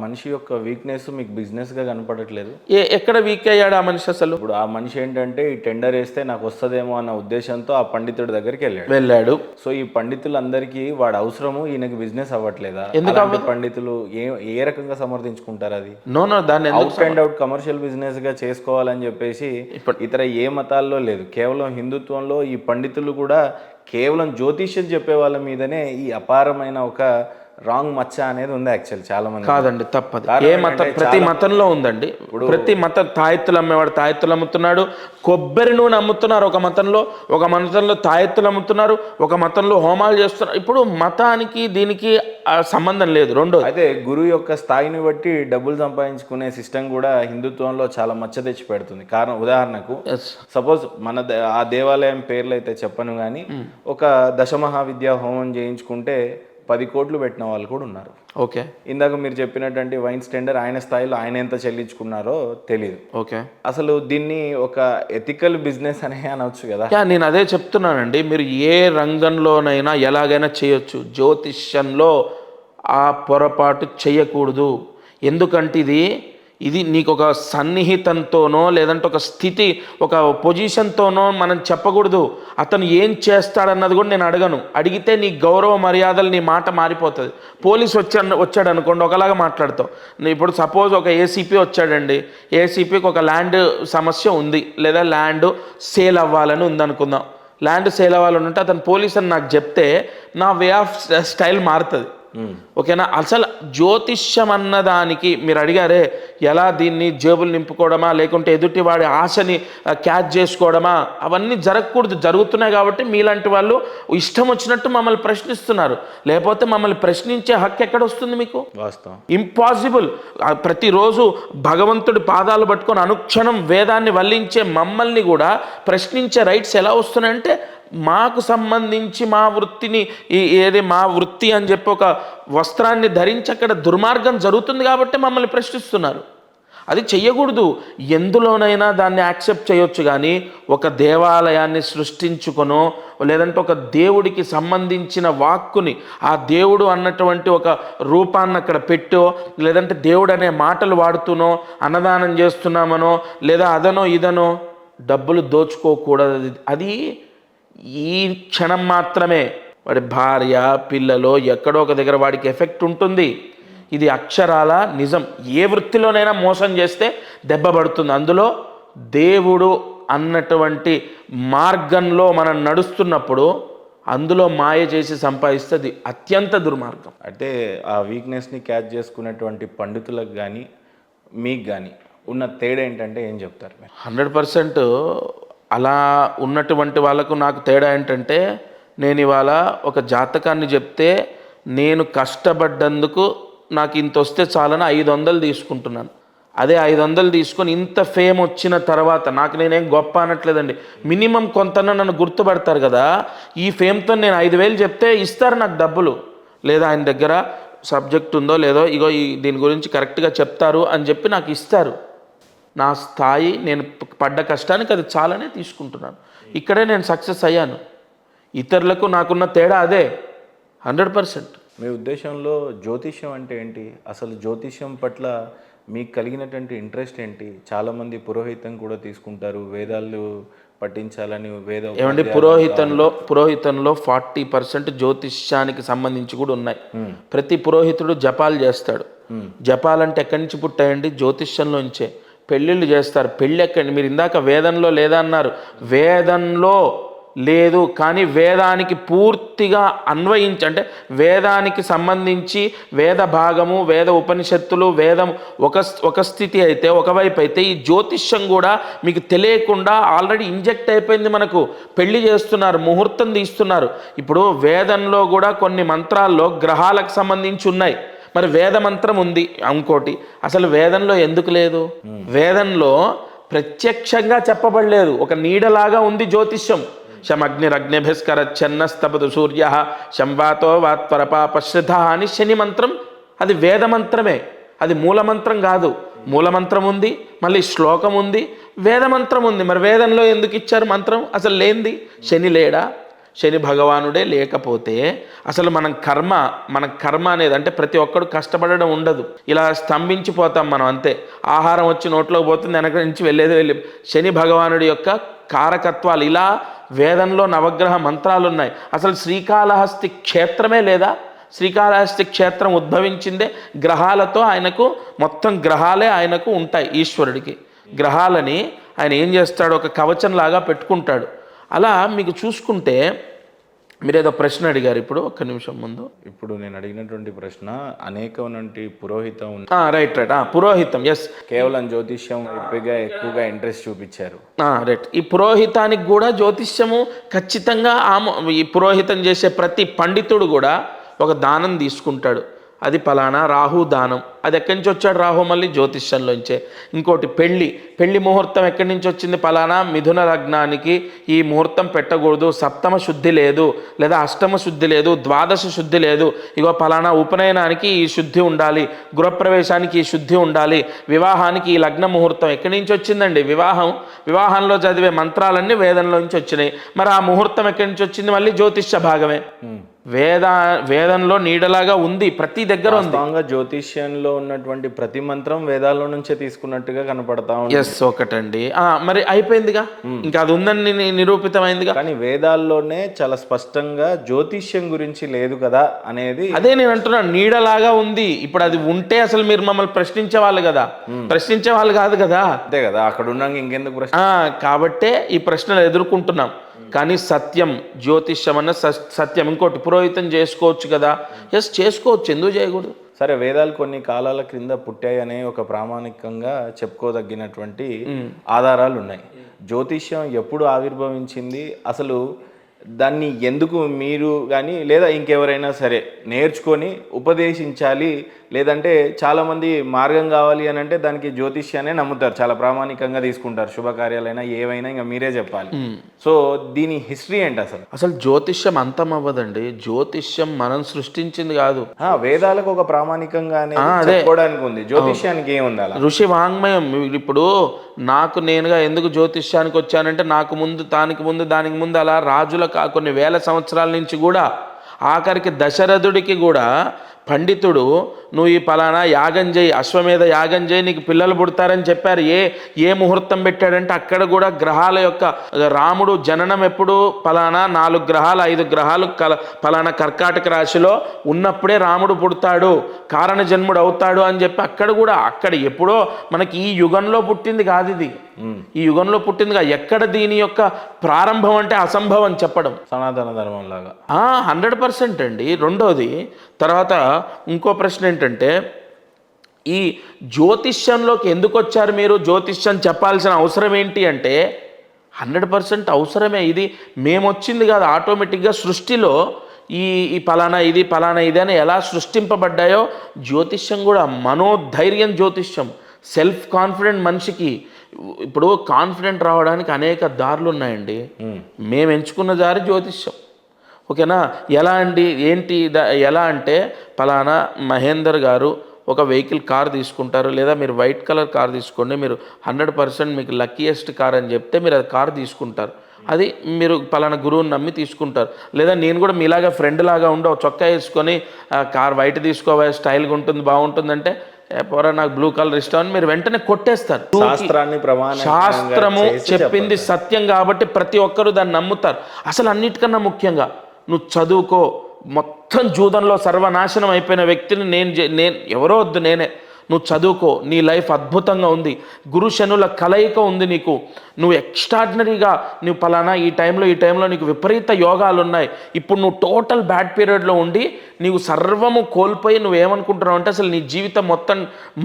మనిషి యొక్క వీక్నెస్ మీకు బిజినెస్గా కనపడట్లేదు? ఎక్కడ వీక్ అయ్యాడు ఆ మనిషి అసలు? ఇప్పుడు ఆ మనిషి ఏంటంటే ఈ టెండర్ వేస్తే నాకు వస్తుందేమో అన్న ఉద్దేశంతో ఆ పండితుడి దగ్గరికి వెళ్ళాడు. సో ఈ పండితులందరికీ వాడు అవసరము, ఈయనకి బిజినెస్ అవ్వట్లేదా? ఎందుకు పండితులు ఏ రకంగా సమర్థించుకుంటారు అది? నో దాన్ని out and out commercial business గా చేసుకోవాలని చెప్పేసి ఇతర ఏ మతాల్లో లేదు. కేవలం హిందుత్వంలో ఈ పండితులు కూడా కేవలం జ్యోతిష్యం చెప్పే వాళ్ళ మీదనే ఈ అపారమైన ఒక రాంగ్ మచ్చ అనేది ఉంది. యాక్చువల్ చాలా మంది కాదండి, తప్పదు. ఏ మతం, ప్రతి మతంలో ఉందండి. ప్రతి మతం తాయెత్తులు అమ్మేవాడు తాయెత్తులు అమ్ముతున్నాడు, కొబ్బరి నూనె అమ్ముతున్నారు ఒక మతంలో తాయెత్తులు అమ్ముతున్నారు, ఒక మతంలో హోమాలు చేస్తున్నారు. ఇప్పుడు మతానికి దీనికి సంబంధం లేదు. రెండో అయితే గురువు యొక్క స్థాయిని బట్టి డబ్బులు సంపాదించుకునే సిస్టమ్ కూడా హిందుత్వంలో చాలా మచ్చ తెచ్చి పెడుతుంది. కారణం ఉదాహరణకు సపోజ్ ఆ దేవాలయం పేర్లు అయితే చెప్పను కానీ ఒక దశమహావిద్యా హోమం చేయించుకుంటే 10 కోట్లు పెట్టిన వాళ్ళు కూడా ఉన్నారు. ఓకే, ఇందాక మీరు చెప్పినటువంటి వైన్స్ టెండర్ ఆయన స్థాయిలో ఆయన ఎంత చెల్లించుకున్నారో తెలియదు. ఓకే, అసలు దీన్ని ఒక ఎథికల్ బిజినెస్ అనే అనవచ్చు కదా. నేను అదే చెప్తున్నానండి. మీరు ఏ రంగంలోనైనా ఎలాగైనా చేయొచ్చు, జ్యోతిష్యంలో ఆ పొరపాటు చేయకూడదు. ఎందుకంటే ఇది నీకు ఒక సన్నిహితంతోనో లేదంటే ఒక స్థితి, ఒక పొజిషన్తోనో మనం చెప్పకూడదు. అతను ఏం చేస్తాడన్నది కూడా నేను అడగను. అడిగితే నీ గౌరవ మర్యాదలు, నీ మాట మారిపోతుంది. పోలీసు వచ్చాడు అనుకోండి, ఒకలాగా మాట్లాడతావు. ఇప్పుడు సపోజ్ ఒక ఏసీపీ వచ్చాడండి, ఏసీపీకి ఒక ల్యాండ్ సమస్య ఉంది, లేదా ల్యాండ్ సేల్ అవ్వాలని ఉందనుకుందాం. ల్యాండ్ సేల్ అవ్వాలని ఉంటే అతను పోలీస్ అని నాకు చెప్తే నా వే ఆఫ్ స్టైల్ మారుతుంది. ఓకేనా? అసలు జ్యోతిష్యం అన్నదానికి మీరు అడిగారే, ఎలా దీన్ని జేబులు నింపుకోవడమా లేకుంటే ఎదుటివాడి ఆశని క్యాచ్ చేసుకోవడమా, అవన్నీ జరగకూడదు. జరుగుతున్నాయి కాబట్టి మీలాంటి వాళ్ళు ఇష్టం వచ్చినట్టు మమ్మల్ని ప్రశ్నిస్తున్నారు. లేకపోతే మమ్మల్ని ప్రశ్నించే హక్కు ఎక్కడ వస్తుంది మీకు? వాస్తవం, ఇంపాసిబుల్. ప్రతిరోజు భగవంతుడి పాదాలు పట్టుకొని అనుక్షణం వేదాన్ని వల్లించే మమ్మల్ని కూడా ప్రశ్నించే రైట్స్ ఎలా వస్తున్నాయంటే, మాకు సంబంధించి మా వృత్తిని మా వృత్తి అని చెప్పి ఒక వస్త్రాన్ని ధరించి అక్కడ దుర్మార్గం జరుగుతుంది కాబట్టి మమ్మల్ని ప్రశ్నిస్తున్నారు. అది చెయ్యకూడదు. ఎందులోనైనా దాన్ని యాక్సెప్ట్ చేయొచ్చు, కానీ ఒక దేవాలయాన్ని సృష్టించుకొనో లేదంటే ఒక దేవుడికి సంబంధించిన వాక్కుని, ఆ దేవుడు అన్నటువంటి ఒక రూపాన్ని అక్కడ పెట్టో లేదంటే దేవుడు అనే మాటలు వాడుతూనో అన్నదానం చేస్తున్నామనో లేదా అదనో ఇదనో డబ్బులు దోచుకోకూడదు. అది ఈ క్షణం మాత్రమే. వాడి భార్య పిల్లలో ఎక్కడో ఒక దగ్గర వాడికి ఎఫెక్ట్ ఉంటుంది. ఇది అక్షరాల నిజం. ఏ వృత్తిలోనైనా మోసం చేస్తే దెబ్బ పడుతుంది. అందులో దేవుడు అన్నటువంటి మార్గంలో మనం నడుస్తున్నప్పుడు అందులో మాయ చేసి సంపాదిస్తుంది అత్యంత దుర్మార్గం. అంటే ఆ వీక్నెస్ని క్యాచ్ చేసుకునేటువంటి పండితులకు కానీ మీకు కానీ ఉన్న తేడా ఏంటంటే ఏం చెప్తారు? 100% అలా ఉన్నటువంటి వాళ్ళకు నాకు తేడా ఏంటంటే, నేను ఇవాళ ఒక జాతకాన్ని చెప్తే నేను కష్టపడ్డందుకు నాకు ఇంత వస్తే చాలని 500 తీసుకుంటున్నాను. అదే 500 తీసుకొని ఇంత ఫేమ్ వచ్చిన తర్వాత నాకు నేనేం గొప్ప అనట్లేదండి, మినిమం కొంతన్నా నన్ను గుర్తుపడతారు కదా. ఈ ఫేమ్తో నేను 5,000 చెప్తే ఇస్తారు నాకు డబ్బులు. లేదా ఆయన దగ్గర సబ్జెక్ట్ ఉందో లేదో, ఇగో దీని గురించి కరెక్ట్గా చెప్తారు అని చెప్పి నాకు ఇస్తారు. నా స్థాయి, నేను పడ్డ కష్టానికి అది చాలానే తీసుకుంటున్నాను. ఇక్కడే నేను సక్సెస్ అయ్యాను. ఇతరులకు నాకున్న తేడా అదే 100%. మీ ఉద్దేశంలో జ్యోతిష్యం అంటే ఏంటి? అసలు జ్యోతిష్యం పట్ల మీకు కలిగినటువంటి ఇంట్రెస్ట్ ఏంటి? చాలామంది పురోహితం కూడా తీసుకుంటారు, వేదాలు పఠించాలని. ఏమండి, పురోహితంలో 40% జ్యోతిష్యానికి సంబంధించి కూడా ఉన్నాయి. ప్రతి పురోహితుడు జపాలు చేస్తాడు. జపాలంటే ఎక్కడి నుంచి పుట్టాయండి? జ్యోతిష్యంలోంచే. పెళ్ళిళ్ళు చేస్తారు. పెళ్ళి ఎక్కడి? మీరు ఇందాక వేదంలో లేదా అన్నారు. వేదంలో లేదు, కానీ వేదానికి పూర్తిగా అంటే వేదానికి సంబంధించి వేద భాగము, వేద ఉపనిషత్తులు, వేదం ఒక స్థితి అయితే, ఒకవైపు అయితే ఈ జ్యోతిష్యం కూడా మీకు తెలియకుండా ఆల్రెడీ ఇంజెక్ట్ అయిపోయింది. మనకు పెళ్లి చేస్తున్నారు, ముహూర్తం తీస్తున్నారు. ఇప్పుడు వేదంలో కూడా కొన్ని మంత్రాల్లో గ్రహాలకు సంబంధించి ఉన్నాయి. మరి వేద మంత్రం ఉంది. ఇంకోటి, అసలు వేదంలో ఎందుకు లేదు? వేదంలో ప్రత్యక్షంగా చెప్పబడలేదు, ఒక నీడలాగా ఉంది జ్యోతిష్యం. శమగ్నిరగ్నిభిస్కరచ్చన్నస్తపతు సూర్య శంవాతో వాత్వరపాపశ్రిత అని శని మంత్రం, అది వేద మంత్రమే. అది మూలమంత్రం కాదు. మూలమంత్రం ఉంది, మళ్ళీ శ్లోకం ఉంది, వేద మంత్రం ఉంది. మరి వేదంలో ఎందుకు ఇచ్చారు మంత్రం? అసలు లేనిది. శని లేడా? శని భగవానుడే లేకపోతే అసలు మన కర్మ అనేది అంటే ప్రతి ఒక్కడు కష్టపడడం ఉండదు. ఇలా స్తంభించిపోతాం మనం అంతే. ఆహారం వచ్చి నోట్లోకి పోతుంది, వెనక నుంచి వెళ్ళి శని భగవానుడి యొక్క కారకత్వాలు ఇలా వేదంలో నవగ్రహ మంత్రాలు ఉన్నాయి. అసలు శ్రీకాళహస్తి క్షేత్రమే లేదా? శ్రీకాళహస్తి క్షేత్రం ఉద్భవించిందే గ్రహాలతో. ఆయనకు మొత్తం గ్రహాలే ఆయనకు ఉంటాయి. ఈశ్వరుడికి గ్రహాలని ఆయన ఏం చేస్తాడు, ఒక కవచంలాగా పెట్టుకుంటాడు. అలా మీకు చూసుకుంటే మీరు ఏదో ప్రశ్న అడిగారు ఇప్పుడు ఒక్క నిమిషం ముందు. ఇప్పుడు నేను అడిగినటువంటి ప్రశ్న అనేకమైనటువంటి పురోహితం రైట్ పురోహితం. ఎస్, కేవలం జ్యోతిష్యం ఎక్కువగా ఇంట్రెస్ట్ చూపించారు. రైట్. ఈ పురోహితానికి కూడా జ్యోతిష్యము ఖచ్చితంగా ఈ పురోహితం చేసే ప్రతి పండితుడు కూడా ఒక దానం తీసుకుంటాడు. అది పలానా రాహు దానం. అది ఎక్కడి నుంచి వచ్చాడు రాహు? మళ్ళీ జ్యోతిష్యంలోంచే. ఇంకోటి పెళ్లి ముహూర్తం ఎక్కడి నుంచి వచ్చింది? పలానా మిథున లగ్నానికి ఈ ముహూర్తం పెట్టకూడదు, సప్తమ శుద్ధి లేదు, లేదా అష్టమ శుద్ధి లేదు, ద్వాదశ శుద్ధి లేదు, ఇగో పలానా ఉపనయనానికి ఈ శుద్ధి ఉండాలి, గృహప్రవేశానికి ఈ శుద్ధి ఉండాలి, వివాహానికి ఈ లగ్న ముహూర్తం ఎక్కడి నుంచి వచ్చిందండి? వివాహంలో చదివే మంత్రాలన్నీ వేదంలో నుంచి వచ్చినాయి. మరి ఆ ముహూర్తం ఎక్కడి నుంచి వచ్చింది? మళ్ళీ జ్యోతిష్య భాగమే. వేదంలో నీడలాగా ఉంది, ప్రతి దగ్గర ఉంది. జ్యోతిష్యంలో ఉన్నటువంటి ప్రతి మంత్రం వేదాల్లో నుంచే తీసుకున్నట్టుగా కనపడతా ఉంది. ఎస్, ఒకటండి. మరి అయిపోయిందిగా, ఇంకా అది ఉందని నిరూపితమైందిగా. కానీ వేదాల్లోనే చాలా స్పష్టంగా జ్యోతిష్యం గురించి లేదు కదా అనేది. అదే నేను అంటున్నాను, నీడలాగా ఉంది. ఇప్పుడు అది ఉంటే అసలు మీరు మమ్మల్ని ప్రశ్నించే వాళ్ళు కదా, ప్రశ్నించే వాళ్ళు కాదు కదా. అంతే కదా, అక్కడ ఉన్నాక ఇంకెందుకు ప్రశ్న. కాబట్టే ఈ ప్రశ్నలు ఎదుర్కొంటున్నాం. కానీ సత్యం, జ్యోతిష్యం అన్న సత్యం. ఇంకోటి పురోహితం చేసుకోవచ్చు కదా. ఎస్, చేసుకోవచ్చు, ఎందుకు చేయకూడదు? సరే, వేదాలు కొన్ని కాలాల క్రింద పుట్టాయనే ఒక ప్రామాణికంగా చెప్పుకోదగినటువంటి ఆధారాలు ఉన్నాయి. జ్యోతిష్యం ఎప్పుడు ఆవిర్భవించింది, అసలు దాన్ని ఎందుకు మీరు కానీ లేదా ఇంకెవరైనా సరే నేర్చుకొని ఉపదేశించాలి, లేదంటే చాలామంది మార్గం కావాలి అని అంటే దానికి జ్యోతిష్యాన్ని నమ్ముతారు, చాలా ప్రామాణికంగా తీసుకుంటారు. శుభకార్యాలైనా ఏవైనా ఇంకా మీరే చెప్పాలి. సో దీని హిస్టరీ ఏంటి అసలు? జ్యోతిష్యం అంతం అవ్వదండి. జ్యోతిష్యం మనం సృష్టించింది కాదు. వేదాలకు ఒక ప్రామాణికంగా చెప్పుకోవడానికి ఉంది, జ్యోతిష్యానికి ఏముంది అలా? ఋషి వాంగ్మయం. ఇప్పుడు నాకు నేనుగా ఎందుకు జ్యోతిష్యానికి వచ్చానంటే నాకు ముందు, దానికి ముందు అలా రాజుల కొన్ని వేల సంవత్సరాల నుంచి కూడా, ఆఖరికి దశరథుడికి కూడా పండితుడు నువ్వు ఈ పలానా యాగం చేయి, అశ్వమేధ యాగం చేయి, నీకు పిల్లలు పుడతారని చెప్పారు. ఏ ముహూర్తం పెట్టాడంటే అక్కడ కూడా గ్రహాల యొక్క, రాముడు జననం ఎప్పుడు పలానా 4 గ్రహాలు 5 గ్రహాలు పలానా కర్కాటక రాశిలో ఉన్నప్పుడే రాముడు పుడతాడు, కారణ జన్ముడు అవుతాడు అని చెప్పి అక్కడ ఎప్పుడో మనకి ఈ యుగంలో పుట్టింది కాదు ఇది. ఈ యుగంలో పుట్టిందిగా. ఎక్కడ దీని యొక్క ప్రారంభం అంటే అసంభవం చెప్పడం. సనాతన ధర్మం లాగా 100% అండి. రెండోది, తర్వాత ఇంకో ప్రశ్న ఏంటంటే, ఈ జ్యోతిష్యంలోకి ఎందుకు వచ్చారు మీరు? జ్యోతిష్యం చెప్పాల్సిన అవసరం ఏంటి అంటే 100% అవసరమే. ఇది మేము వచ్చింది కాదు, ఆటోమేటిక్గా సృష్టిలో ఈ పలానా ఇది అని ఎలా సృష్టింపబడ్డాయో జ్యోతిష్యం కూడా. మనోధైర్యం జ్యోతిష్యం. సెల్ఫ్ కాన్ఫిడెంట్ మనిషికి. ఇప్పుడు కాన్ఫిడెంట్ రావడానికి అనేక దారులు ఉన్నాయండి. మేము ఎంచుకున్న దారి జ్యోతిష్యం. ఓకేనా? ఎలా అండి, ఏంటి ఎలా అంటే, పలానా మహేందర్ గారు ఒక వెహికల్ కార్ తీసుకుంటారు, లేదా మీరు వైట్ కలర్ కార్ తీసుకోండి, మీరు 100% మీకు లక్కీయెస్ట్ కార్ అని చెప్తే మీరు అది కార్ తీసుకుంటారు. అది మీరు పలానా గురువుని నమ్మి తీసుకుంటారు. లేదా నేను కూడా మీలాగా ఫ్రెండ్ లాగా ఉండి ఒక చొక్కా వేసుకొని కార్ వైట్ తీసుకోవా, స్టైల్గా ఉంటుంది, బాగుంటుందంటే పోరా నాకు బ్లూ కలర్ ఇష్టం అని మీరు వెంటనే కొట్టేస్తారు. శాస్త్రము చెప్పింది సత్యం కాబట్టి ప్రతి ఒక్కరూ దాన్ని నమ్ముతారు. అసలు అన్నిటికన్నా ముఖ్యంగా నువ్వు చదువుకో. మొత్తం జూదంలో సర్వనాశనం అయిపోయిన వ్యక్తిని నేను ఎవరో వద్దు, నేనే. నువ్వు చదువుకో, నీ లైఫ్ అద్భుతంగా ఉంది, గురు శనుల కలయిక ఉంది నీకు, నువ్వు ఎక్స్ట్రాడినరీగా, నువ్వు పలానా ఈ టైంలో నీకు విపరీత యోగాలు ఉన్నాయి. ఇప్పుడు నువ్వు టోటల్ బ్యాడ్ పీరియడ్లో ఉండి నీవు సర్వము కోల్పోయి నువ్వేమనుకుంటున్నావు అంటే అసలు నీ జీవితం మొత్తం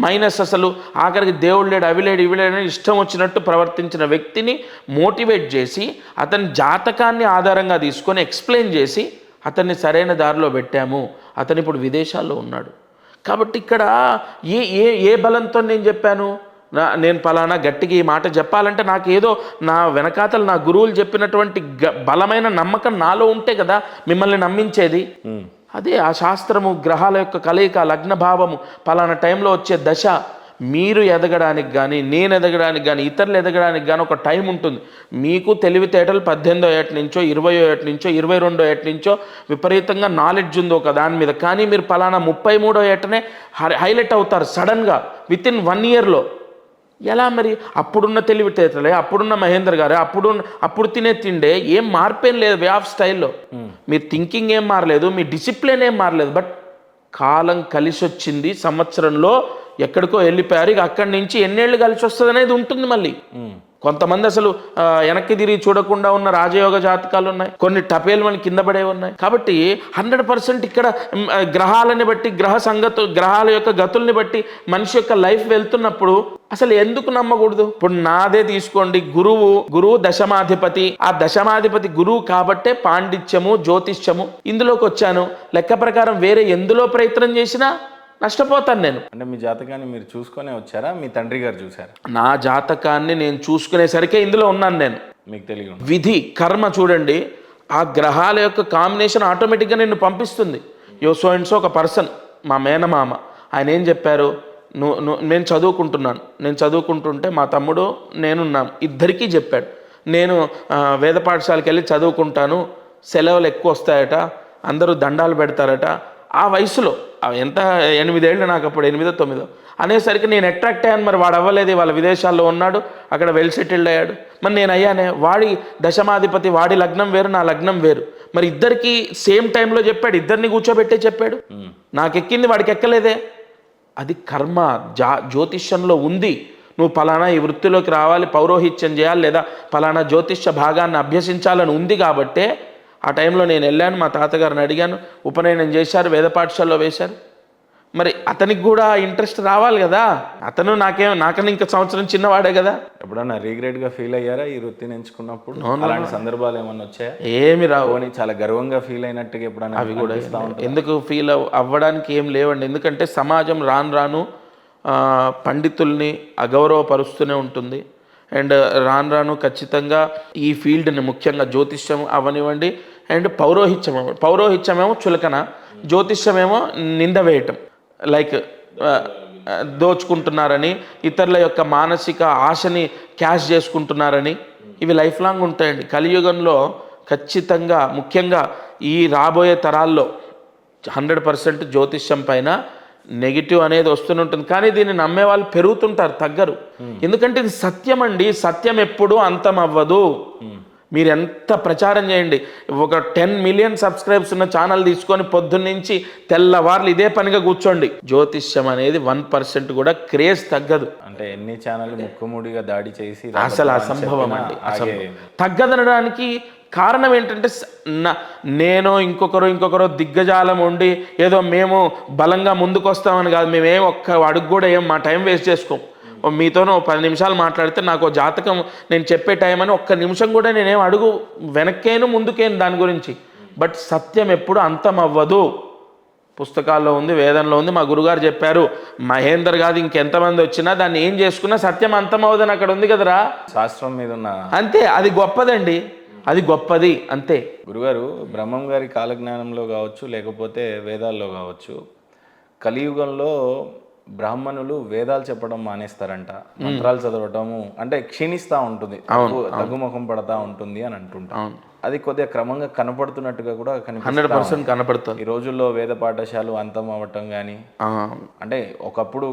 మైనస్, అసలు ఆఖరికి దేవుడు లేడు, అవి లేడు, ఇవి లేడు, ఇష్టం వచ్చినట్టు ప్రవర్తించిన వ్యక్తిని మోటివేట్ చేసి అతని జాతకాన్ని ఆధారంగా తీసుకొని ఎక్స్ప్లెయిన్ చేసి అతన్ని సరైన దారిలో పెట్టాము. అతను ఇప్పుడు విదేశాల్లో ఉన్నాడు. కాబట్టి ఇక్కడ ఏ బలంతో నేను చెప్పాను? నేను పలానా గట్టిగా ఈ మాట చెప్పాలంటే నాకు ఏదో నా వెనకాతలు నా గురువులు చెప్పినటువంటి బలమైన నమ్మకం నాలో ఉంటే కదా మిమ్మల్ని నమ్మించేది. అదే ఆ శాస్త్రము, గ్రహాల యొక్క కలయిక, లగ్న భావము, పలానా టైంలో వచ్చే దశ, మీరు ఎదగడానికి కానీ, నేను ఎదగడానికి కానీ, ఇతరులు ఎదగడానికి కానీ ఒక టైం ఉంటుంది. మీకు తెలివితేటలు 18వ ఏట నుంచో, 20వ ఏట నుంచో, 22వ ఏట నుంచో విపరీతంగా నాలెడ్జ్ ఉంది ఒక దాని మీద. కానీ మీరు పలానా 33వ ఏటనే హైలైట్ అవుతారు సడన్గా వితిన్ 1 ఇయర్లో. ఎలా మరి? అప్పుడున్న తెలివితేటలే, అప్పుడున్న మహేందర్ గారే, అప్పుడు తినే తిండే, ఏం మార్పేం లేదు వే ఆఫ్ స్టైల్లో. మీ థింకింగ్ ఏం మారలేదు, మీ డిసిప్లిన్ ఏం మారలేదు. బట్ కాలం కలిసి వచ్చింది, సంవత్సరంలో ఎక్కడికో వెళ్ళిపోయారు. ఇక అక్కడి నుంచి ఎన్నేళ్ళు కలిసి వస్తుంది అనేది ఉంటుంది. మళ్ళీ కొంతమంది అసలు వెనక్కి తిరిగి చూడకుండా ఉన్న రాజయోగ జాతకాలు ఉన్నాయి, కొన్ని టపేలు మన కింద పడే ఉన్నాయి. కాబట్టి 100% ఇక్కడ గ్రహాలని బట్టి, గ్రహాల యొక్క గతుల్ని బట్టి మనిషి యొక్క లైఫ్ వెళ్తున్నప్పుడు అసలు ఎందుకు నమ్మకూడదు? ఇప్పుడు నాదే తీసుకోండి, గురువు దశమాధిపతి. ఆ దశమాధిపతి గురువు కాబట్టే పాండిత్యము, జ్యోతిష్యము ఇందులోకి వచ్చాను. లెక్క ప్రకారం వేరే ఎందులో ప్రయత్నం చేసినా నష్టపోతాను నేను. అంటే మీ జాతకాన్ని మీరు చూసుకునే వచ్చారా, మీ తండ్రి గారు చూసారా? నా జాతకాన్ని నేను చూసుకునేసరికే ఇందులో ఉన్నాను నేను. మీకు తెలియదు విధి కర్మ చూడండి, ఆ గ్రహాల యొక్క కాంబినేషన్ ఆటోమేటిక్గా నిన్ను పంపిస్తుంది. సో అండ్ సో ఒక పర్సన్, మా మేనమామ, ఆయన ఏం చెప్పారు, నేను చదువుకుంటుంటే మా తమ్ముడు నేనున్నాం, ఇద్దరికీ చెప్పాడు, నేను వేద పాఠశాలకు వెళ్ళి చదువుకుంటాను, సెలవులు ఎక్కువ వస్తాయట, అందరూ దండాలు పెడతారట. ఆ వయసులో ఎంత 8 ఏళ్ళు నాకు, అప్పుడు 8, 9 అనేసరికి నేను అట్రాక్ట్ అయ్యాను. మరి వాడు అవ్వలేదు, వాళ్ళ విదేశాల్లో ఉన్నాడు, అక్కడ వెల్ సెటిల్డ్ అయ్యాడు. మరి నేను అయ్యానే. వాడి దశమాధిపతి, వాడి లగ్నం వేరు, నా లగ్నం వేరు. మరి ఇద్దరికి సేమ్ టైంలో చెప్పాడు, ఇద్దరిని కూర్చోబెట్టే చెప్పాడు. నాకు ఎక్కింది, వాడికి ఎక్కలేదే. అది కర్మ జ్యోతిష్యంలో ఉంది. నువ్వు పలానా ఈ వృత్తిలోకి రావాలి, పౌరోహిత్యం చేయాలి, లేదా పలానా జ్యోతిష్య భాగాన్ని అభ్యసించాలని ఉంది. కాబట్టే ఆ టైంలో నేను వెళ్ళాను, మా తాతగారిని అడిగాను, ఉపనయనం చేశారు, వేద పాఠశాలలో వేశారు. మరి అతనికి కూడా ఇంట్రెస్ట్ రావాలి కదా. అతను నాకన్నా ఇంకా సంవత్సరం చిన్నవాడే కదా. ఎప్పుడన్నా రీగ్రెట్గా ఫీల్ అయ్యారా ఈ వృత్తిని ఎంచుకున్నప్పుడు? అలాంటి సందర్భాలు ఏమన్నా వచ్చాయా? ఏమి రావు. చాలా గర్వంగా ఫీల్ అయినట్టుగా ఎప్పుడన్నా? అవి కూడా ఎందుకు ఫీల్ అవ్వడానికి ఏం లేవండి. ఎందుకంటే సమాజం రాను పండితుల్ని అగౌరవపరుస్తూనే ఉంటుంది. అండ్ రాను ఖచ్చితంగా ఈ ఫీల్డ్ని, ముఖ్యంగా జ్యోతిష్యం అవనివ్వండి అండ్ పౌరోహిత్యమేమో చులకన, జ్యోతిష్యమేమో నింద వేయటం, లైక్ దోచుకుంటున్నారని, ఇతరుల యొక్క మానసిక ఆశని క్యాష్ చేసుకుంటున్నారని, ఇవి లైఫ్ లాంగ్ ఉంటాయండి. కలియుగంలో ఖచ్చితంగా, ముఖ్యంగా ఈ రాబోయే తరాల్లో 100% జ్యోతిష్యం పైన నెగిటివ్ అనేది వస్తూనే ఉంటుంది. కానీ దీన్ని నమ్మే వాళ్ళు పెరుగుతుంటారు, తగ్గరు. ఎందుకంటే ఇది సత్యం అండి. సత్యం ఎప్పుడు అంతం అవ్వదు. మీరు ఎంత ప్రచారం చేయండి, ఒక 10 మిలియన్ సబ్స్క్రైబ్స్ ఉన్న ఛానల్ తీసుకొని పొద్దున్నుంచి తెల్లవార్లు ఇదే పనిగా కూర్చోండి, జ్యోతిష్యం అనేది 1% కూడా క్రేజ్ తగ్గదు. అంటే ఎన్ని ఛానల్ ముక్కుముడిగా దాడి చేసి అసలు అసంభవం అండి. తగ్గదనడానికి కారణం ఏంటంటే నేను ఇంకొకరు దిగ్గజాలం ఉండి ఏదో మేము బలంగా ముందుకు వస్తామని కాదు. మేమేం ఒక్క అడుగు కూడా మా టైం వేస్ట్ చేసుకోం. మీతోనో 10 నిమిషాలు మాట్లాడితే నాకు జాతకం నేను చెప్పే టైం అని ఒక్క నిమిషం కూడా నేనేం అడుగు వెనక్కేను ముందుకేను దాని గురించి. బట్ సత్యం ఎప్పుడు అంతం అవ్వదు. పుస్తకాల్లో ఉంది, వేదంలో ఉంది, మా గురుగారు చెప్పారు. మహేందర్ కాదు ఇంకెంతమంది వచ్చినా దాన్ని ఏం చేసుకున్నా సత్యం అంతం అవ్వదని అక్కడ ఉంది కదరా. శాస్త్రం మీద ఉన్న అంతే, అది గొప్పదండి, అది గొప్పది అంతే. గురుగారు బ్రహ్మం గారి కాలజ్ఞానంలో కావచ్చు, లేకపోతే వేదాల్లో కావచ్చు, కలియుగంలో బ్రాహ్మణులు వేదాలు చెప్పడం మానేస్తారంట, మంత్రాలు చదవటము అంటే క్షీణిస్తూ ఉంటుంది, తగ్గుముఖం పడతా ఉంటుంది అని అంటుంటాం. అది కొద్దిగా క్రమంగా కనపడుతున్నట్టుగా కూడా 100% కనపడుతుంది. ఈ రోజుల్లో వేద పాఠశాలలు అంతం అవ్వటం కానీ, అంటే ఒకప్పుడు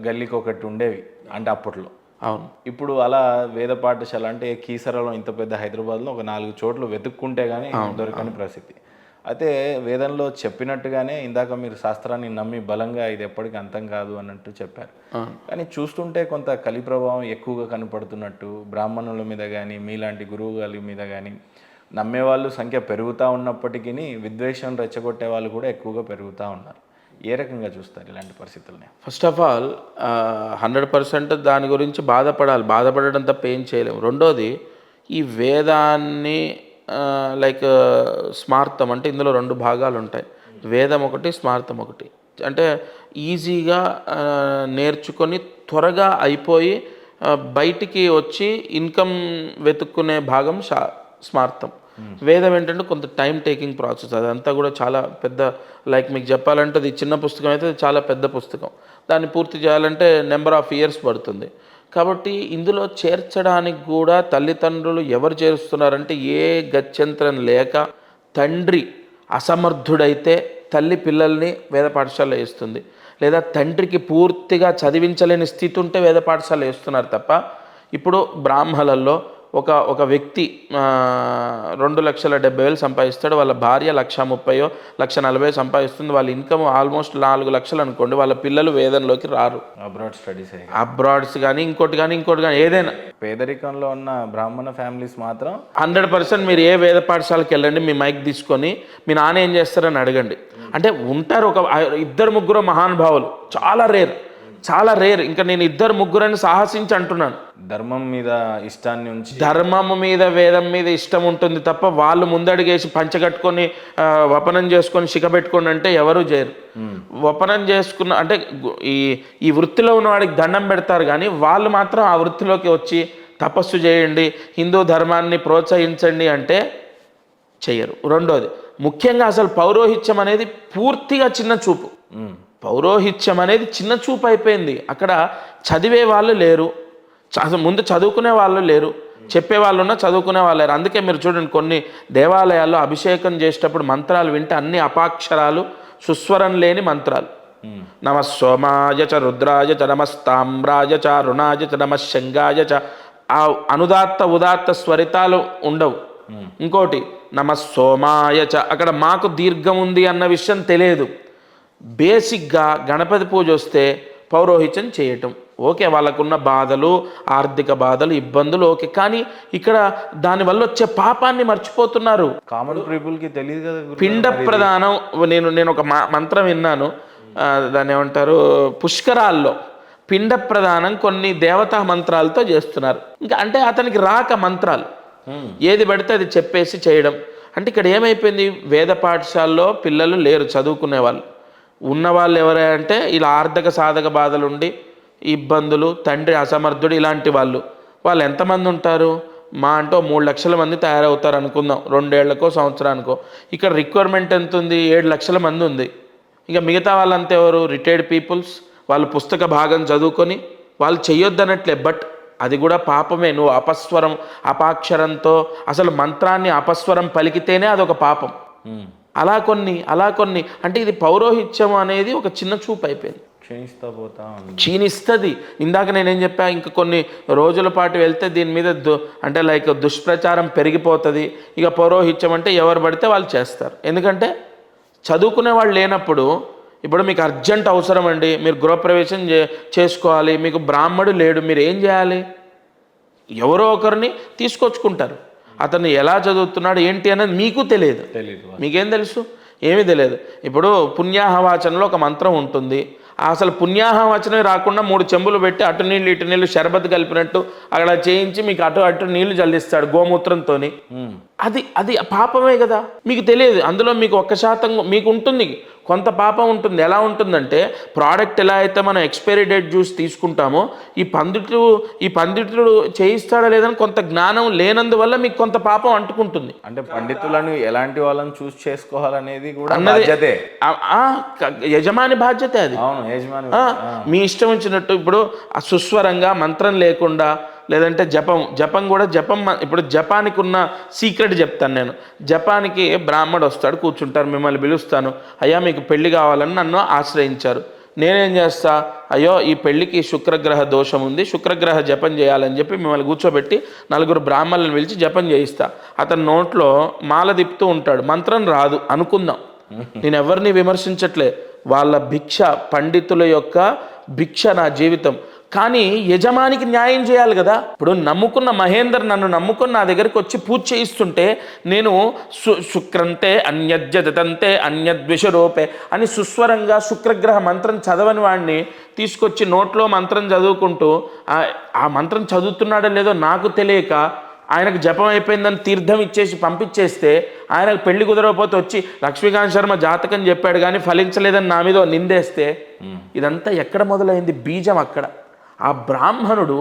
గల్లీకి ఒకటి ఉండేవి అంటే అప్పట్లో. ఇప్పుడు అలా వేద పాఠశాల అంటే కీసరలో, ఇంత పెద్ద హైదరాబాద్లో ఒక 4 చోట్ల వెతుక్కుంటే కానీ దొరకని పరిస్థితి. అయితే వేదంలో చెప్పినట్టుగానే ఇందాక మీరు శాస్త్రాన్ని నమ్మి బలంగా ఇది ఎప్పటికీ అంతం కాదు అన్నట్టు చెప్పారు. కానీ చూస్తుంటే కొంత కలి ప్రభావం ఎక్కువగా కనపడుతున్నట్టు, బ్రాహ్మణుల మీద కానీ మీలాంటి గురువు గారి మీద కానీ నమ్మేవాళ్ళు సంఖ్య పెరుగుతూ ఉన్నప్పటికీ విద్వేషం రెచ్చగొట్టే వాళ్ళు కూడా ఎక్కువగా పెరుగుతూ ఉన్నారు. ఏ రకంగా చూస్తారు ఇలాంటి పరిస్థితుల్ని? ఫస్ట్ ఆఫ్ ఆల్ 100% దాని గురించి బాధపడాలి, బాధపడడం తప్ప ఏం చేయలేము. రెండోది, ఈ వేదాన్ని లైక్ స్మార్థం అంటే ఇందులో 2 భాగాలు ఉంటాయి. వేదం ఒకటి, స్మార్థం ఒకటి. అంటే ఈజీగా నేర్చుకొని త్వరగా అయిపోయి బయటికి వచ్చి ఇన్కమ్ వెతుక్కునే భాగం స్మార్థం. వేదం ఏంటంటే కొంత టైం టేకింగ్ ప్రాసెస్, అదంతా కూడా చాలా పెద్ద, లైక్ మీకు చెప్పాలంటే అది చిన్న పుస్తకం అయితే అది చాలా పెద్ద పుస్తకం, దాన్ని పూర్తి చేయాలంటే నెంబర్ ఆఫ్ ఇయర్స్ పడుతుంది. కాబట్టి ఇందులో చేర్చడానికి కూడా తల్లిదండ్రులు ఎవరు చేరుస్తున్నారంటే, ఏ గత్యంతరం లేక తండ్రి అసమర్థుడైతే తల్లి పిల్లల్ని వేద పాఠశాలలో వేస్తుంది, లేదా తండ్రికి పూర్తిగా చదివించలేని స్థితి ఉంటే వేద పాఠశాల వేస్తున్నారు తప్ప. ఇప్పుడు బ్రాహ్మణులలో ఒక వ్యక్తి 2,70,000 సంపాదిస్తాడు, వాళ్ళ భార్య 1,30,000 1,40,000 సంపాదిస్తుంది, వాళ్ళ ఇన్కమ్ ఆల్మోస్ట్ 4 లక్షలు అనుకోండి, వాళ్ళ పిల్లలు వేదంలోకి రారు. అబ్రాడ్ స్టడీస్, అబ్రాడ్స్ కానీ ఇంకోటి కానీ ఏదైనా. పేదరికంలో ఉన్న బ్రాహ్మణ ఫ్యామిలీస్ మాత్రం 100% మీరు ఏ వేద పాఠశాలకు వెళ్ళండి, మీ మైక్ తీసుకొని మీ నాన్న ఏం చేస్తారని అడగండి. అంటే ఉంటారు ఒక 2-3 మహానుభావులు, చాలా రేర్. ఇంకా నేను 2-3 సాహసించి అంటున్నాను. ధర్మం మీద ఇష్టాన్ని ఉంచి, ధర్మం మీద వేదం మీద ఇష్టం ఉంటుంది తప్ప వాళ్ళు ముందడిగేసి పంచగట్టుకొని వపనం చేసుకొని శిఖపెట్టుకొని అంటే ఎవరు చేయరు. వపనం చేసుకున్న అంటే ఈ వృత్తిలో ఉన్న వాడికి దండం పెడతారు, కానీ వాళ్ళు మాత్రం ఆ వృత్తిలోకి వచ్చి తపస్సు చేయండి, హిందూ ధర్మాన్ని ప్రోత్సహించండి అంటే చెయ్యరు. రెండోది, ముఖ్యంగా అసలు పౌరోహిత్యం అనేది పూర్తిగా చిన్న చూపు. పౌరోహిత్యం అనేది చిన్న చూపు అయిపోయింది. అక్కడ చదివే వాళ్ళు లేరు, ముందు చదువుకునే వాళ్ళు లేరు, చెప్పే వాళ్ళు ఉన్నా చదువుకునే వాళ్ళు లేరు. అందుకే మీరు చూడండి, కొన్ని దేవాలయాల్లో అభిషేకం చేసేటప్పుడు మంత్రాలు వింటే అన్ని అపాక్షరాలు, సుస్వరం లేని మంత్రాలు. నమ సోమాయ చ రుద్రాయ చ నమస్తామ్రాయ చ అరుణాయ చ నమ శంగాయ చ, ఆ అనుదాత్త ఉదాత్త స్వరితాలు ఉండవు. ఇంకోటి నమ సోమాయ చ, అక్కడ మాకు దీర్ఘం ఉంది అన్న విషయం తెలియదు. బేసిక్గా గణపతి పూజ వస్తే పౌరోహిత్యం చేయటం ఓకే, వాళ్ళకున్న బాధలు, ఆర్థిక బాధలు, ఇబ్బందులు ఓకే, కానీ ఇక్కడ దానివల్ల వచ్చే పాపాన్ని మర్చిపోతున్నారు. కామన్ పీపుల్కి తెలియదు కదా. పిండ ప్రదానం, నేను ఒక మంత్రం విన్నాను, దాన్ని ఏమంటారు, పుష్కరాల్లో పిండ ప్రదానం కొన్ని దేవతా మంత్రాలతో చేస్తున్నారు. ఇంకా అంటే అతనికి రాక మంత్రాలు ఏది పడితే అది చెప్పేసి చేయడం. అంటే ఇక్కడ ఏమైపోయింది, వేద పాఠశాలలో పిల్లలు లేరు చదువుకునే వాళ్ళు. ఉన్నవాళ్ళు ఎవరంటే ఇలా ఆర్థిక సాధక బాధలుండి ఇబ్బందులు, తండ్రి అసమర్థుడు, ఇలాంటి వాళ్ళు ఎంతమంది ఉంటారు? మా అంటే 3 లక్షల మంది తయారవుతారు అనుకుందాం, 2 ఏళ్లకో సంవత్సరానికో. ఇక్కడ రిక్వైర్మెంట్ ఎంత ఉంది? 7 లక్షల మంది ఉంది. ఇక మిగతా వాళ్ళంతా ఎవరు? Retired peoples. వాళ్ళు పుస్తక భాగం చదువుకొని వాళ్ళు చెయ్యొద్దనట్లే, బట్ అది కూడా పాపమే. నువ్వు అపస్వరం, అపాక్షరంతో అసలు మంత్రాన్ని అపస్వరం పలికితేనే అదొక పాపం. అలా కొన్ని అంటే ఇది పౌరోహిత్యం అనేది ఒక చిన్న చూపు అయిపోయింది, క్షీణిస్తుంది. ఇందాక నేనేం చెప్పా, ఇంకా కొన్ని రోజుల పాటు వెళ్తే దీని మీద అంటే లైక్ దుష్ప్రచారం పెరిగిపోతుంది. ఇక పౌరోహిత్యం అంటే ఎవరు పడితే వాళ్ళు చేస్తారు. ఎందుకంటే చదువుకునే వాళ్ళు లేనప్పుడు, ఇప్పుడు మీకు అర్జెంట్ అవసరం అండి, మీరు గృహప్రవేశం చేసుకోవాలి, మీకు బ్రాహ్మడు లేడు, మీరు ఏం చేయాలి? ఎవరో ఒకరిని తీసుకొచ్చుకుంటారు. అతను ఎలా చదువుతున్నాడు ఏంటి అనేది మీకు తెలియదు. మీకేం తెలుసు? ఏమీ తెలియదు. ఇప్పుడు పుణ్యాహవాచనలో ఒక మంత్రం ఉంటుంది, అసలు పుణ్యాహవచనమే రాకుండా 3 చెంబులు పెట్టి అటు నీళ్ళు ఇటు నీళ్ళు షర్బత్ కలిపినట్టు అక్కడ చేయించి మీకు అటు నీళ్లు చల్లిస్తాడు గోమూత్రంతో. అది పాపమే కదా, మీకు తెలియదు. అందులో మీకు 1% మీకు ఉంటుంది, కొంత పాపం ఉంటుంది. ఎలా ఉంటుందంటే, ప్రోడక్ట్ ఎలా అయితే మనం ఎక్స్పైరీ డేట్ చూసి తీసుకుంటామో, ఈ పండితుడు చేయిస్తాడా లేదని కొంత జ్ఞానం లేనందువల్ల మీకు కొంత పాపం అంటుకుంటుంది. అంటే పండితులను ఎలాంటి వాళ్ళని చూస్ చేసుకోవాలనేది కూడా బాధ్యతే, యజమాని బాధ్యతే అది. మీ ఇష్టం వచ్చినట్టు ఇప్పుడు సుస్వరంగా మంత్రం లేకుండా, లేదంటే జపం కూడా ఇప్పుడు జపానికి ఉన్న సీక్రెట్ చెప్తాను నేను. జపానికి బ్రాహ్మడు వస్తాడు, కూర్చుంటారు, మిమ్మల్ని పిలుస్తాను, అయ్యా మీకు పెళ్లి కావాలని నన్ను ఆశ్రయించారు. నేనేం చేస్తా, అయ్యో ఈ పెళ్లికి శుక్రగ్రహ దోషం ఉంది, శుక్రగ్రహ జపం చేయాలని చెప్పి మిమ్మల్ని కూర్చోబెట్టి 4 బ్రాహ్మణులను పిలిచి జపం చేయిస్తా. అతని నోట్లో మాల తిప్పుతూ ఉంటాడు, మంత్రం రాదు అనుకుందాం, నేను ఎవరిని విమర్శించట్లే, వాళ్ళ భిక్ష, పండితుల యొక్క భిక్ష నా జీవితం. కానీ యజమానికి న్యాయం చేయాలి కదా. ఇప్పుడు నమ్ముకున్న మహేందర్ నన్ను నమ్ముకుని నా దగ్గరికి వచ్చి పూజ చేయిస్తుంటే, నేను శుక్రంతే అన్యజ్జతంతే అన్యద్విషరూపే అని సుస్వరంగా శుక్రగ్రహ మంత్రం చదవని వాడిని తీసుకొచ్చి నోట్లో మంత్రం చదువుకుంటూ, ఆ మంత్రం చదువుతున్నాడో లేదో నాకు తెలియక ఆయనకు జపం అయిపోయిందని తీర్థం ఇచ్చేసి పంపించేస్తే, ఆయనకు పెళ్లి కుదరకపోతే వచ్చి లక్ష్మీకాంత్ శర్మ జాతకం చెప్పాడు కానీ ఫలించలేదని నా మీద నిందేస్తే, ఇదంతా ఎక్కడ మొదలైంది? బీజం అక్కడ. ఆ బ్రాహ్మణుడు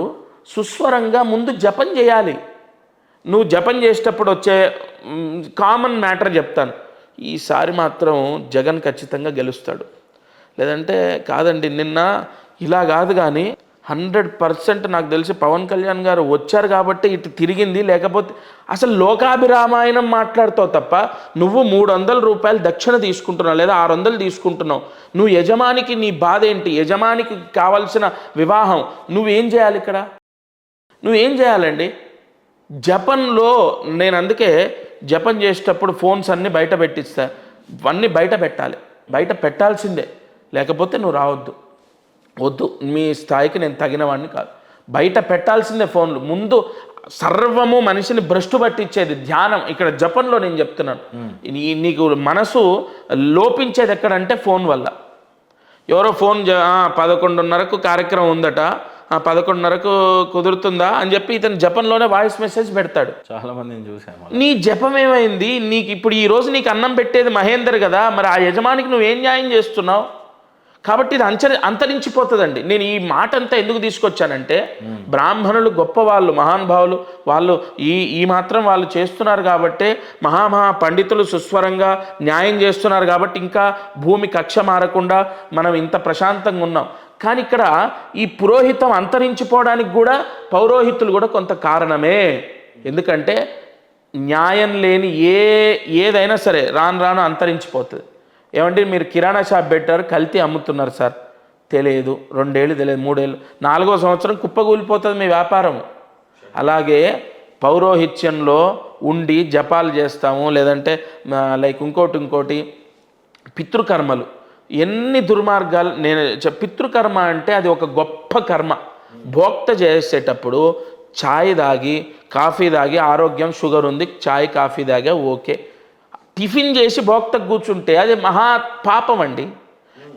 సుస్వరంగా ముందు జపం చేయాలి. నువ్వు జపం చేసేటప్పుడు వచ్చే కామన్ మ్యాటర్ చెప్తాను. ఈసారి మాత్రం జగన్ ఖచ్చితంగా గెలుస్తాడు. లేదంటే కాదండి నిన్న ఇలా కాదు, కానీ 100% నాకు తెలిసి పవన్ కళ్యాణ్ గారు వచ్చారు కాబట్టి ఇటు తిరిగింది. లేకపోతే అసలు లోకాభిరామాయణం మాట్లాడుతావు తప్ప నువ్వు 300 రూపాయలు దక్షిణ తీసుకుంటున్నావు లేదా 600 తీసుకుంటున్నావు. నువ్వు యజమానికి నీ బాధ ఏంటి? యజమానికి కావాల్సిన వివాహం నువ్వేం చేయాలి? ఇక్కడ నువ్వేం చేయాలండి? జపంలో నేను అందుకే జపం చేసేటప్పుడు ఫోన్స్ అన్నీ బయట పెట్టిస్తా. అన్నీ బయట పెట్టాలి, బయట పెట్టాల్సిందే. లేకపోతే నువ్వు రావద్దు, వద్దు, మీ స్థాయికి నేను తగిన వాడిని కాదు. బయట పెట్టాల్సిందే ఫోన్లు. ముందు సర్వము మనిషిని భ్రష్టు పట్టించేది ధ్యానం. ఇక్కడ జపంలో నేను చెప్తున్నాను, నీకు మనసు లోపించేది ఎక్కడంటే ఫోన్ వల్ల. ఎవరో ఫోన్ 11:30కు కార్యక్రమం ఉందట, 11:30కు కుదురుతుందా అని చెప్పి ఇతను జపంలోనే వాయిస్ మెసేజ్ పెడతాడు. చాలా మందిని చూసాము. నీ జపం ఏమైంది? నీకు ఇప్పుడు ఈరోజు నీకు అన్నం పెట్టేది మహేందర్ కదా, మరి ఆ యజమానికి నువ్వేం న్యాయం చేస్తున్నావు? కాబట్టి ఇది అంతరించిపోతుందండి. నేను ఈ మాట అంతా ఎందుకు తీసుకొచ్చానంటే, బ్రాహ్మణులు గొప్పవాళ్ళు, మహానుభావులు, వాళ్ళు ఈ మాత్రం వాళ్ళు చేస్తున్నారు కాబట్టే, మహా పండితులు సుస్వరంగా న్యాయం చేస్తున్నారు కాబట్టి ఇంకా భూమి కక్ష మారకుండా మనం ఇంత ప్రశాంతంగా ఉన్నాం. కానీ ఇక్కడ ఈ పురోహితం అంతరించిపోవడానికి కూడా పౌరోహితులు కూడా కొంత కారణమే. ఎందుకంటే న్యాయం లేని ఏదైనా సరే రాను రాను అంతరించిపోతుంది. ఏమంటే మీరు కిరాణా షాప్ పెట్టారు, కల్తీ అమ్ముతున్నారు సార్, తెలియదు, 2 ఏళ్ళు తెలియదు, 3 ఏళ్ళు, 4వ సంవత్సరం కుప్పగూలిపోతుంది మీ వ్యాపారం. అలాగే పౌరోహిత్యంలో ఉండి జపాలు చేస్తాము, లేదంటే లైక్ ఇంకోటి పితృకర్మలు, ఎన్ని దుర్మార్గాలు. నేను పితృకర్మ అంటే అది ఒక గొప్ప కర్మ. భోక్త చేసేటప్పుడు ఛాయ్ తాగి కాఫీ తాగి ఆరోగ్యం షుగర్ ఉంది, ఛాయ్ కాఫీ తాగా ఓకే. టిఫిన్ చేసి భోక్తకు కూర్చుంటే అది మహా పాపం అండి.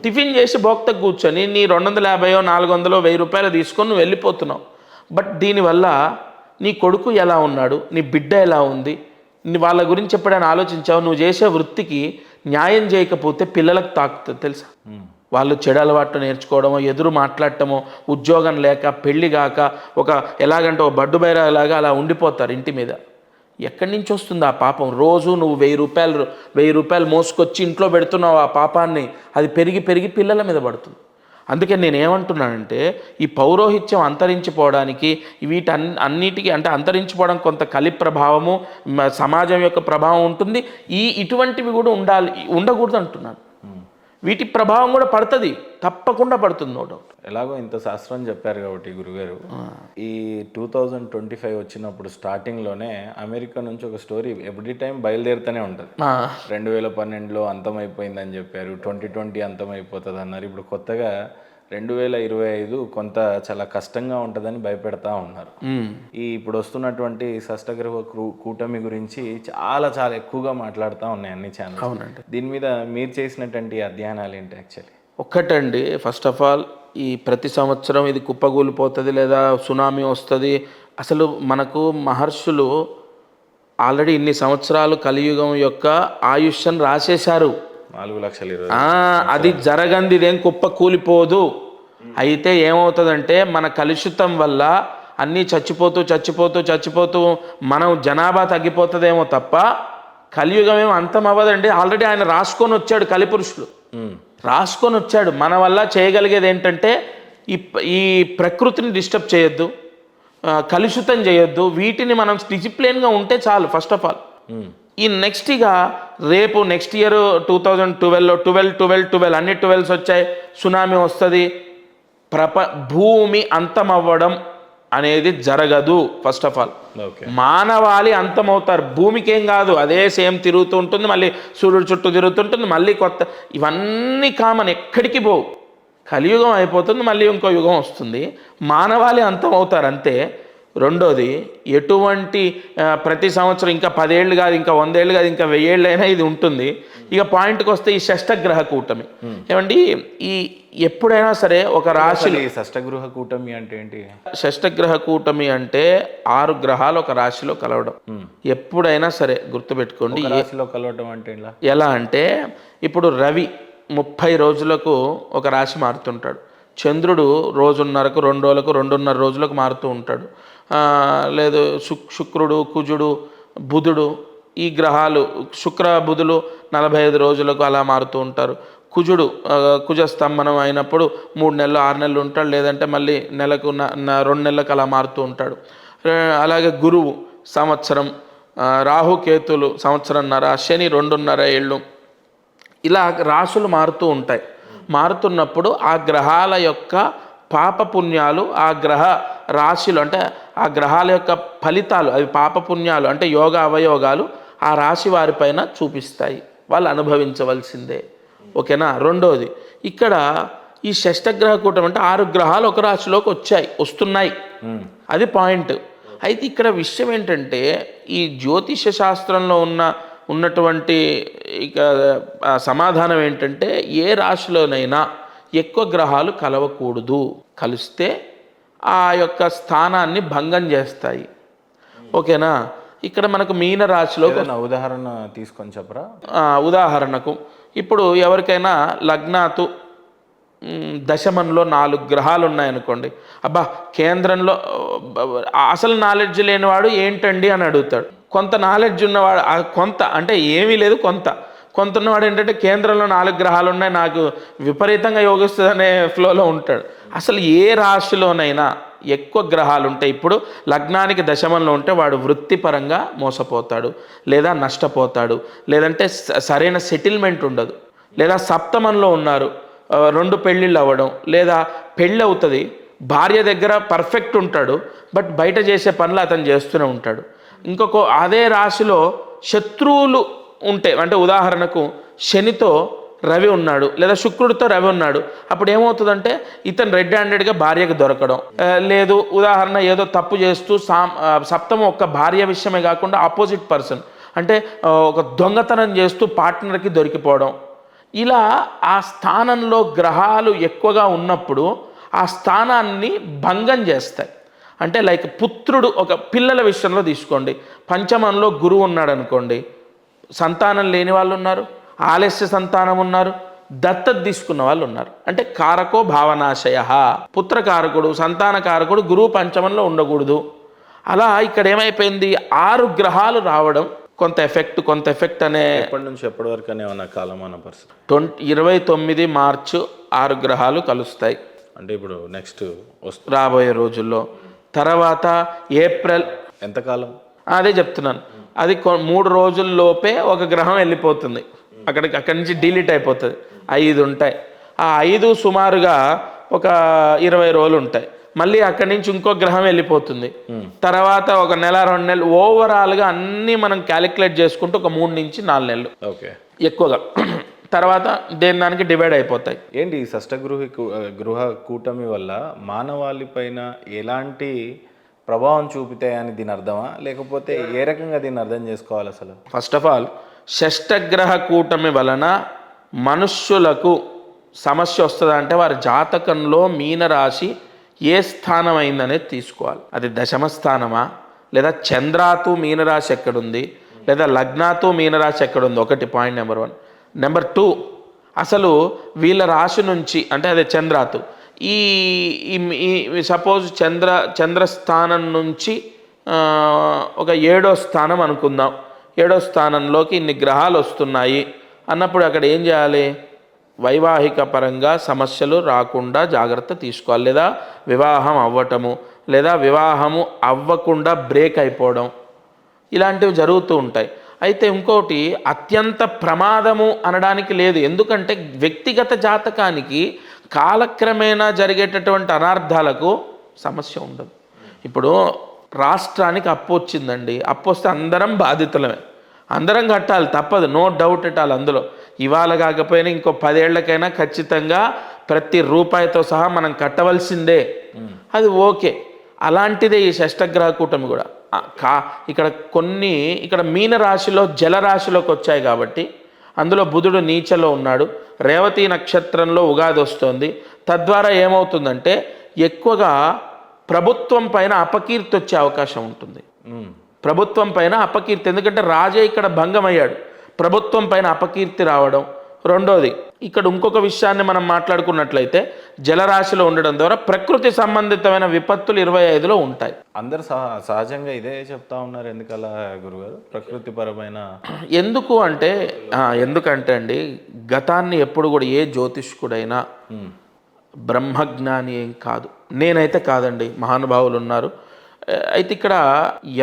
టిఫిన్ చేసి భోక్తకు కూర్చొని నీ 250, 400, 1000 రూపాయలు తీసుకొని నువ్వు వెళ్ళిపోతున్నావు. బట్ దీనివల్ల నీ కొడుకు ఎలా ఉన్నాడు, నీ బిడ్డ ఎలా ఉంది, వాళ్ళ గురించి ఎప్పుడైనా ఆలోచించావు? నువ్వు చేసే వృత్తికి న్యాయం చేయకపోతే పిల్లలకు తాకుతుంది తెలుసా? వాళ్ళు చెడు అలవాట్లు నేర్చుకోవడమో, ఎదురు మాట్లాడటమో, ఉద్యోగం లేక, పెళ్లి కాక, ఎలాగంటే ఒక బడ్డు బైరాలాగా అలా ఉండిపోతారు ఇంటి మీద. ఎక్కడి నుంచి వస్తుంది ఆ పాపం? రోజు నువ్వు 1000 రూపాయలు మోసుకొచ్చి ఇంట్లో పెడుతున్నావు ఆ పాపాన్ని, అది పెరిగి పెరిగి పిల్లల మీద పడుతుంది. అందుకే నేను ఏమంటున్నానంటే, ఈ పౌరోహిత్యం అంతరించిపోవడానికి అన్నిటికీ అంటే అంతరించిపోవడం కొంత కలి ప్రభావము, సమాజం యొక్క ప్రభావం ఉంటుంది. ఇటువంటివి కూడా ఉండకూడదు అంటున్నాను. వీటి ప్రభావం కూడా పడుతుంది, తప్పకుండా పడుతుంది, నో డౌట్. ఎలాగో ఇంత శాస్త్రం చెప్పారు కాబట్టి గురుగారు, ఈ 2025 వచ్చినప్పుడు స్టార్టింగ్లోనే అమెరికా నుంచి ఒక స్టోరీ ఎవ్రీ టైం బయలుదేరుతూనే ఉంటుంది. 2012లో అంతమైపోయిందని చెప్పారు, 2020 అంతమైపోతుంది అన్నారు. ఇప్పుడు కొత్తగా 2025 కొంత చాలా కష్టంగా ఉంటుందని భయపెడతా ఉన్నారు. ఇప్పుడు వస్తున్నటువంటి షష్టగ్రహ కూటమి గురించి చాలా చాలా ఎక్కువగా మాట్లాడుతూ ఉన్నాయి అన్ని ఛానల్స్. అవునండి. దీని మీద మీరు చేసినటువంటి అధ్యయనాలు ఏంటి? యాక్చువల్లీ ఒక్కటండి, ఫస్ట్ ఆఫ్ ఆల్ ఈ ప్రతి సంవత్సరం ఇది కుప్పగూలిపోతుంది లేదా సునామీ వస్తుంది. అసలు మనకు మహర్షులు ఆల్రెడీ ఇన్ని సంవత్సరాలు కలియుగం యొక్క ఆయుష్ను రాసేశారు. 4,20,000. అది జరగంది, ఇదేం కుప్ప కూలిపోదు. అయితే ఏమవుతుందంటే మన కలుషితం వల్ల అన్నీ చచ్చిపోతూ మనం జనాభా తగ్గిపోతుందేమో తప్ప కలియుగం ఏమో అంతం అవ్వదండి. ఆల్రెడీ ఆయన రాసుకొని వచ్చాడు, కలిపురుషుడు రాసుకొని వచ్చాడు. మన వల్ల చేయగలిగేది ఏంటంటే ఈ ప్రకృతిని డిస్టర్బ్ చేయొద్దు, కలుషితం చేయొద్దు, వీటిని మనం డిసిప్లిన్గా ఉంటే చాలు. ఫస్ట్ ఆఫ్ ఆల్ ఈ రేపు నెక్స్ట్ ఇయర్ 2012లో 12 అన్ని 12s వచ్చాయి, సునామీ వస్తుంది. భూమి అంతమవ్వడం అనేది జరగదు. ఫస్ట్ ఆఫ్ ఆల్ మానవాళి అంతమవుతారు, భూమికి ఏం కాదు, అదే సేమ్ తిరుగుతూ ఉంటుంది, మళ్ళీ సూర్యుడు చుట్టూ తిరుగుతుంటుంది, మళ్ళీ కొత్త, ఇవన్నీ కామన్, ఎక్కడికి పోవు. కలియుగం అయిపోతుంది, మళ్ళీ ఇంకో యుగం వస్తుంది, మానవాళి అంతమవుతారు అంతే. రెండోది, ఎటువంటి ప్రతి సంవత్సరం ఇంకా 10 ఏళ్ళు కాదు, ఇంకా 100 ఏళ్ళు కాదు, ఇంకా 1000 ఏళ్ళు అయినా ఇది ఉంటుంది. ఇక పాయింట్కి వస్తే ఈ షష్టగ్రహ కూటమి ఏమండి, ఎప్పుడైనా సరే ఒక రాశి. షష్టగ్రహ కూటమి అంటే ఏంటి? షష్టగ్రహ కూటమి అంటే 6 గ్రహాలు ఒక రాశిలో కలవడం. ఎప్పుడైనా సరే గుర్తుపెట్టుకోండి. రాశిలో కలవడం అంటే ఎలా అంటే, ఇప్పుడు రవి 30 రోజులకు ఒక రాశి మారుతుంటాడు, చంద్రుడు 1.5 రోజులకు 2.5 రోజులకు మారుతూ ఉంటాడు, లేదు శుక్రుడు, కుజుడు, బుధుడు, ఈ గ్రహాలు శుక్ర బుధులు 45 రోజులకు అలా మారుతూ ఉంటారు. కుజుడు కుజ స్తంభనం అయినప్పుడు 3 నెలలు 6 నెలలు ఉంటాడు, లేదంటే మళ్ళీ నెలకు 2 నెలలకు అలా మారుతూ ఉంటాడు. అలాగే గురువు సంవత్సరం, రాహుకేతులు సంవత్సరంన్నర, శని 2.5 ఏళ్ళు, ఇలా రాశులు మారుతూ ఉంటాయి. మారుతున్నప్పుడు ఆ గ్రహాల యొక్క పాపపుణ్యాలు ఆ గ్రహ రాశులు అంటే ఆ గ్రహాల యొక్క ఫలితాలు అవి పాపపుణ్యాలు అంటే యోగ అవయోగాలు ఆ రాశి వారిపైన చూపిస్తాయి, వాళ్ళు అనుభవించవలసిందే. ఓకేనా. రెండోది ఇక్కడ ఈ షష్టగ్రహ కూటమి అంటే 6 గ్రహాలు ఒక రాశిలోకి వస్తున్నాయి, అది పాయింట్. అయితే ఇక్కడ విషయం ఏంటంటే ఈ జ్యోతిష శాస్త్రంలో ఉన్నటువంటి ఇక సమాధానం ఏంటంటే ఏ రాశిలోనైనా ఎక్కువ గ్రహాలు కలవకూడదు, కలిస్తే ఆ యొక్క స్థానాన్ని భంగం చేస్తాయి. ఓకేనా. ఇక్కడ మనకు మీన రాశిలో ఉదాహరణ తీసుకొని చెప్పరా. ఉదాహరణకు ఇప్పుడు ఎవరికైనా లగ్నాతు దశమంలో 4 గ్రహాలు ఉన్నాయనుకోండి, అబ్బా కేంద్రంలో అసలు నాలెడ్జ్ లేనివాడు ఏంటండి అని అడుగుతాడు. కొంత నాలెడ్జ్ ఉన్నవాడు కొంత అంటే ఏమీ లేదు కొంత ఉన్నవాడు ఏంటంటే కేంద్రంలో 4 గ్రహాలు ఉన్నాయి, నాకు విపరీతంగా యోగిస్తుంది అనే ఫ్లోలో ఉంటాడు. అసలు ఏ రాశిలోనైనా ఎక్కువ గ్రహాలు ఉంటాయి. ఇప్పుడు లగ్నానికి దశమంలో ఉంటే వాడు వృత్తిపరంగా మోసపోతాడు, లేదా నష్టపోతాడు, లేదంటే సరైన సెటిల్మెంట్ ఉండదు. లేదా సప్తమంలో ఉన్నారు, 2 పెళ్ళిళ్ళు అవ్వడం, లేదా పెళ్ళి అవుతుంది, భార్య దగ్గర పర్ఫెక్ట్ ఉంటాడు, బట్ బయట చేసే పనులు అతను చేస్తూనే ఉంటాడు. ఇంకొక అదే రాశిలో శత్రువులు ఉంటే, అంటే ఉదాహరణకు శనితో రవి ఉన్నాడు, లేదా శుక్రుడితో రవి ఉన్నాడు, అప్పుడు ఏమవుతుందంటే ఇతను రెడ్ హ్యాండెడ్గా భార్యకు దొరకడం, లేదు ఉదాహరణ ఏదో తప్పు చేస్తూ సప్తమం ఒక్క భార్య విషయమే కాకుండా ఆపోజిట్ పర్సన్ అంటే ఒక దొంగతనం చేస్తూ పార్ట్నర్కి దొరికిపోవడం, ఇలా ఆ స్థానంలో గ్రహాలు ఎక్కువగా ఉన్నప్పుడు ఆ స్థానాన్ని భంగం చేస్తాయి. అంటే లైక్ పుత్రుడు, ఒక పిల్లల విషయంలో తీసుకోండి, పంచమంలో గురువు ఉన్నాడు అనుకోండి, సంతానం లేని వాళ్ళు ఉన్నారు, ఆలస్య సంతానం ఉన్నారు, దత్తత తీసుకున్న వాళ్ళు ఉన్నారు. అంటే కారకో భావనాశయ, పుత్రకారకుడు సంతానకారకుడు గురువు పంచమంలో ఉండకూడదు. అలా ఇక్కడ ఏమైపోయింది 6 గ్రహాలు రావడం కొంత ఎఫెక్ట్ అనే ఎప్పటి నుంచి ఎప్పటి వరకు ఏమన్నా కాలమాన పరిస్థితి 29 మార్చు 6 గ్రహాలు కలుస్తాయి. అంటే ఇప్పుడు నెక్స్ట్ రాబోయే రోజుల్లో. తర్వాత ఏప్రిల్ ఎంతకాలం అదే చెప్తున్నాను, అది 3 రోజుల్లోపే ఒక గ్రహం వెళ్ళిపోతుంది, అక్కడి నుంచి డిలీట్ అయిపోతుంది. 5 ఉంటాయి, ఆ 5 సుమారుగా ఒక 20 రోజులు ఉంటాయి, మళ్ళీ అక్కడి నుంచి ఇంకో గ్రహం వెళ్ళిపోతుంది. తర్వాత ఒక నెల 2 నెలలు ఓవరాల్గా అన్నీ మనం క్యాలిక్యులేట్ చేసుకుంటూ ఒక 3 నుంచి 4 నెలలు ఎక్కువగా, తర్వాత దానికి డివైడ్ అయిపోతాయి. ఏంటి ఈ గృహ కూటమి వల్ల మానవాళి పైన ఎలాంటి ప్రభావం చూపుతాయని దీని అర్థమా, లేకపోతే ఏ రకంగా దీన్ని అర్థం చేసుకోవాలి అసలు? ఫస్ట్ ఆఫ్ ఆల్ షష్టగ్రహ కూటమి వలన మనుష్యులకు సమస్య వస్తుందా అంటే వారి జాతకంలో మీనరాశి ఏ స్థానం అయిందనేది తీసుకోవాలి. అది దశమ స్థానమా, లేదా చంద్రాతు మీనరాశి ఎక్కడుంది, లేదా లగ్నాతు మీనరాశి ఎక్కడుంది, ఒకటి పాయింట్ నెంబర్ 1. నెంబర్ 2, అసలు వీళ్ళ రాశి నుంచి అంటే అదే చంద్రాతు ఈ సపోజ్ చంద్రస్థానం నుంచి ఒక 7వ స్థానం అనుకుందాం, 7వ స్థానంలోకి ఇన్ని గ్రహాలు వస్తున్నాయి అన్నప్పుడు అక్కడ ఏం చేయాలి, వైవాహిక పరంగా సమస్యలు రాకుండా జాగ్రత్త తీసుకోవాలి, లేదా వివాహం అవ్వటము, లేదా వివాహము అవ్వకుండా బ్రేక్ అయిపోవడం, ఇలాంటివి జరుగుతూ ఉంటాయి. అయితే ఇంకోటి అత్యంత ప్రమాదము అనడానికి లేదు, ఎందుకంటే వ్యక్తిగత జాతకానికి కాలక్రమేణా జరిగేటటువంటి అనార్థాలకు సమస్య ఉండదు. ఇప్పుడు రాష్ట్రానికి అప్పు వచ్చిందండి, అప్పు వస్తే అందరం బాధితులమే, అందరం కట్టాలి, తప్పదు, నో డౌట్ ఎట్ ఆల్. అందులో ఇవాళ కాకపోయినా ఇంకో 10 ఏళ్లకైనా ఖచ్చితంగా ప్రతి రూపాయితో సహా మనం కట్టవలసిందే, అది ఓకే. అలాంటిదే ఈ షష్టగ్రహ కూటమి కూడా. ఇక్కడ మీనరాశిలో జలరాశిలోకి వచ్చాయి కాబట్టి అందులో బుధుడు నీచలో ఉన్నాడు, రేవతి నక్షత్రంలో ఉగాది వస్తుంది, తద్వారా ఏమవుతుందంటే ఎక్కువగా ప్రభుత్వం పైన అపకీర్తి వచ్చే అవకాశం ఉంటుంది. ప్రభుత్వం పైన అపకీర్తి, ఎందుకంటే రాజే ఇక్కడ భంగమయ్యాడు, ప్రభుత్వం పైన అపకీర్తి రావడం, రెండోది ఇక్కడ ఇంకొక విషయాన్ని మనం మాట్లాడుకున్నట్లయితే జలరాశిలో ఉండడం ద్వారా ప్రకృతి సంబంధితమైన విపత్తులు 25లో ఉంటాయి. అందరు సహజంగా ఇదే చెప్తా ఉన్నారు, ఎందుకలా గురుగారు? ప్రకృతి పరమైన ఎందుకంటే అండి, గతాన్ని ఎప్పుడు కూడా ఏ జ్యోతిష్కుడైనా బ్రహ్మజ్ఞాని ఏం కాదు, నేనైతే కాదండి, మహానుభావులు ఉన్నారు. అయితే ఇక్కడ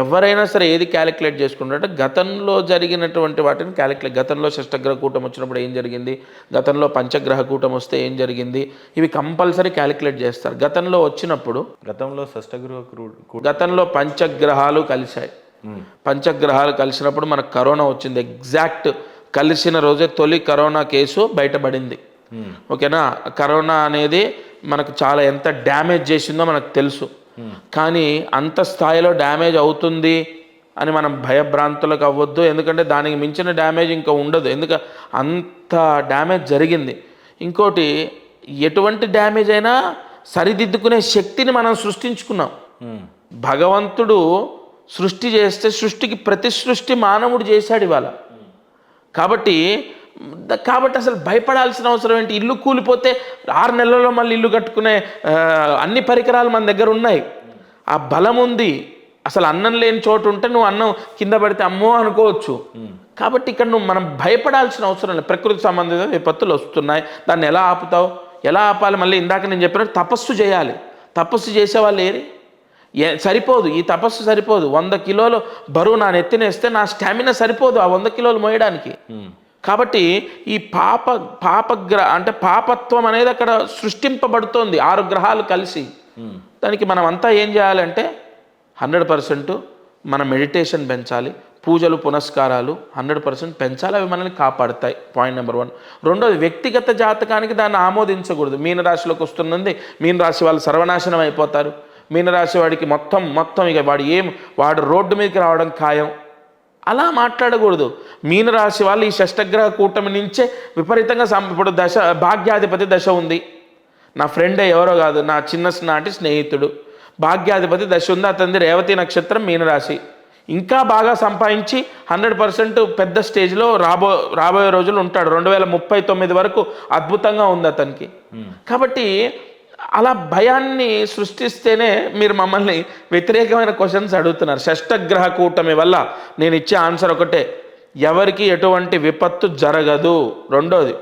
ఎవరైనా సరే ఏది క్యాలిక్యులేట్ చేసుకుంటారంటే గతంలో జరిగినటువంటి వాటిని గతంలో షష్టగ్రహ కూటం వచ్చినప్పుడు ఏం జరిగింది, గతంలో పంచగ్రహ కూటం వస్తే ఏం జరిగింది, ఇవి కంపల్సరీ క్యాలిక్యులేట్ చేస్తారు. గతంలో వచ్చినప్పుడు గతంలో పంచగ్రహాలు కలిశాయి. పంచగ్రహాలు కలిసినప్పుడు మనకు కరోనా వచ్చింది. ఎగ్జాక్ట్ కలిసిన రోజే తొలి కరోనా కేసు బయటపడింది. ఓకేనా? కరోనా అనేది మనకు చాలా ఎంత డ్యామేజ్ చేసిందో మనకు తెలుసు. కానీ అంత స్థాయిలో డ్యామేజ్ అవుతుంది అని మనం భయభ్రాంతులకు అవ్వద్దు, ఎందుకంటే దానికి మించిన డ్యామేజ్ ఇంకా ఉండదు, ఎందుకంటే అంత డ్యామేజ్ జరిగింది. ఇంకోటి, ఎటువంటి డ్యామేజ్ అయినా సరిదిద్దుకునే శక్తిని మనం సృష్టించుకున్నాం. భగవంతుడు సృష్టి చేస్తే సృష్టికి ప్రతి సృష్టి మానవుడు చేశాడు ఇవాళ. కాబట్టి అసలు భయపడాల్సిన అవసరం ఏంటి? ఇల్లు కూలిపోతే 6 నెలల్లో మళ్ళీ ఇల్లు కట్టుకునే అన్ని పరికరాలు మన దగ్గర ఉన్నాయి, ఆ బలం ఉంది. అసలు అన్నం లేని చోటు ఉంటే నువ్వు అన్నం కింద పడితే అమ్మో అనుకోవచ్చు. కాబట్టి ఇక్కడ మనం భయపడాల్సిన అవసరం లేదు. ప్రకృతి సంబంధిత విపత్తులు వస్తున్నాయి, దాన్ని ఎలా ఆపుతావు, ఎలా ఆపాలి? మళ్ళీ ఇందాక నేను చెప్పినట్టు తపస్సు చేయాలి. తపస్సు చేసేవాళ్ళు ఏరి సరిపోదు, ఈ తపస్సు సరిపోదు. 100 కిలోలు బరువు నా నెత్తినేస్తే నా స్టామినా సరిపోదు ఆ 100 కిలోలు మోయడానికి. కాబట్టి ఈ పాపత్వం అనేది అక్కడ సృష్టింపబడుతోంది 6 గ్రహాలు కలిసి. దానికి మనం అంతా ఏం చేయాలంటే 100% మన మెడిటేషన్ పెంచాలి, పూజలు పునస్కారాలు 100% పెంచాలి, అవి మనల్ని కాపాడుతాయి. Point number 1. రెండోది, వ్యక్తిగత జాతకానికి దాన్ని ఆమోదించకూడదు. మీనరాశిలోకి వస్తున్నది, మీనరాశి వాళ్ళు సర్వనాశనం అయిపోతారు, మీనరాశి వాడికి మొత్తం ఇక వాడు రోడ్డు మీదకి రావడం ఖాయం, అలా మాట్లాడకూడదు. మీనరాశి వాళ్ళు ఈ షష్టగ్రహ కూటమి నుంచే విపరీతంగా ఇప్పుడు భాగ్యాధిపతి దశ ఉంది. నా ఫ్రెండే, ఎవరో కాదు, నా చిన్ననాటి స్నేహితుడు, భాగ్యాధిపతి దశ ఉంది, అతనిది రేవతి నక్షత్రం, మీనరాశి. ఇంకా బాగా సంపాదించి 100% పెద్ద స్టేజ్లో రాబోయే రోజులు ఉంటాడు. 2039 వరకు అద్భుతంగా ఉంది అతనికి. కాబట్టి అలా భయాన్ని సృష్టిస్తేనే మీరు మమ్మల్ని వ్యతిరేకమైన క్వశ్చన్స్ అడుగుతున్నారు. షష్టగ్రహ కూటమి వల్ల నేను ఇచ్చే ఆన్సర్ ఒకటే, ఎవరికి ఎటువంటి విపత్తు జరగదు. రెండోది,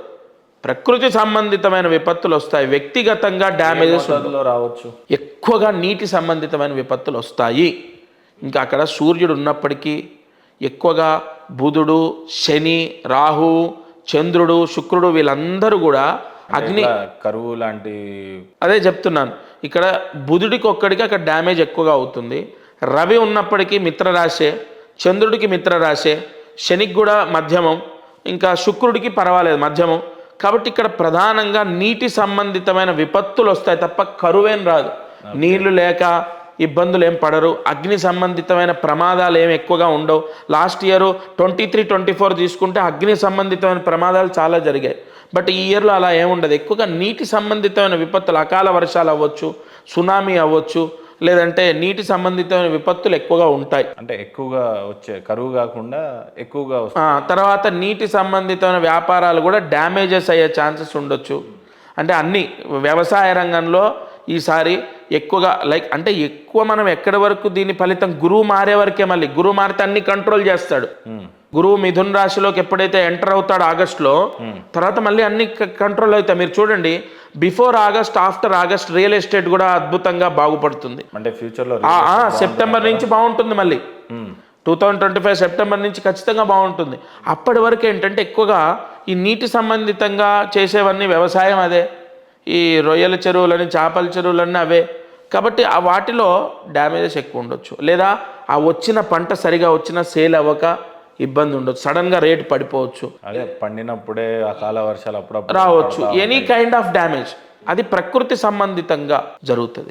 ప్రకృతి సంబంధితమైన విపత్తులు వస్తాయి, వ్యక్తిగతంగా డ్యామేజెస్ రావచ్చు, ఎక్కువగా నీటి సంబంధితమైన విపత్తులు వస్తాయి. ఇంకా అక్కడ సూర్యుడు ఉన్నప్పటికీ ఎక్కువగా బుధుడు, శని, రాహు, చంద్రుడు, శుక్రుడు వీళ్ళందరూ కూడా అగ్ని కరువు లాంటి, అదే చెప్తున్నాను. ఇక్కడ బుధుడికి ఒక్కడికి అక్కడ డ్యామేజ్ ఎక్కువగా అవుతుంది. రవి ఉన్నప్పటికీ మిత్రరాశే, చంద్రుడికి మిత్రరాశే, శనికి కూడా మధ్యమం, ఇంకా శుక్రుడికి పర్వాలేదు మధ్యమం. కాబట్టి ఇక్కడ ప్రధానంగా నీటి సంబంధితమైన విపత్తులు వస్తాయి తప్ప కరువేం రాదు. నీళ్లు లేక ఇబ్బందులు ఏం పడరు. అగ్ని సంబంధితమైన ప్రమాదాలు ఏమి ఎక్కువగా ఉండవు. లాస్ట్ ఇయర్ 23-24 తీసుకుంటే అగ్ని సంబంధితమైన ప్రమాదాలు చాలా జరిగాయి. బట్ ఈ ఇయర్లో అలా ఏముండదు. ఎక్కువగా నీటి సంబంధితమైన విపత్తులు, అకాల వర్షాలు అవ్వచ్చు, సునామీ అవ్వచ్చు, లేదంటే నీటి సంబంధితమైన విపత్తులు ఎక్కువగా ఉంటాయి. అంటే ఎక్కువగా వచ్చే కరువు కాకుండా ఎక్కువగా తర్వాత నీటి సంబంధితమైన వ్యాపారాలు కూడా డ్యామేజెస్ అయ్యే ఛాన్సెస్ ఉండొచ్చు. అంటే అన్ని వ్యవసాయ రంగంలో ఈసారి ఎక్కువగా అంటే ఎక్కువ మనం ఎక్కడి వరకు దీని ఫలితం గురువు మారే వరకే. మళ్ళీ గురువు మారితే అన్ని కంట్రోల్ చేస్తాడు. గురువు మిథున రాశిలోకి ఎప్పుడైతే ఎంటర్ అవుతాడో ఆగస్టులో, తర్వాత మళ్ళీ అన్ని కంట్రోల్ అవుతాయి. మీరు చూడండి, before August, after August real estate కూడా అద్భుతంగా బాగుపడుతుంది. అంటే ఫ్యూచర్లో సెప్టెంబర్ నుంచి బాగుంటుంది. మళ్ళీ 2025 సెప్టెంబర్ నుంచి ఖచ్చితంగా బాగుంటుంది. అప్పటి వరకు ఏంటంటే ఎక్కువగా ఈ నీటి సంబంధితంగా చేసేవన్నీ వ్యవసాయం అదే, ఈ రొయ్యల చెరువులని, చేపల చెరువులన్నీ అవే. కాబట్టి ఆ వాటిలో డ్యామేజెస్ ఎక్కువ ఉండొచ్చు, లేదా ఆ వచ్చిన పంట సరిగా వచ్చిన సేల్ అవ్వక ఇబ్బంది ఉండొచ్చు, సడన్గా రేటు పడిపోవచ్చు, అదే పండినప్పుడే అకాల వర్షాలు అప్పుడప్పుడు రావచ్చు, ఎనీ కైండ్ ఆఫ్ డ్యామేజ్. అది ప్రకృతి సంబంధితంగా జరుగుతుంది.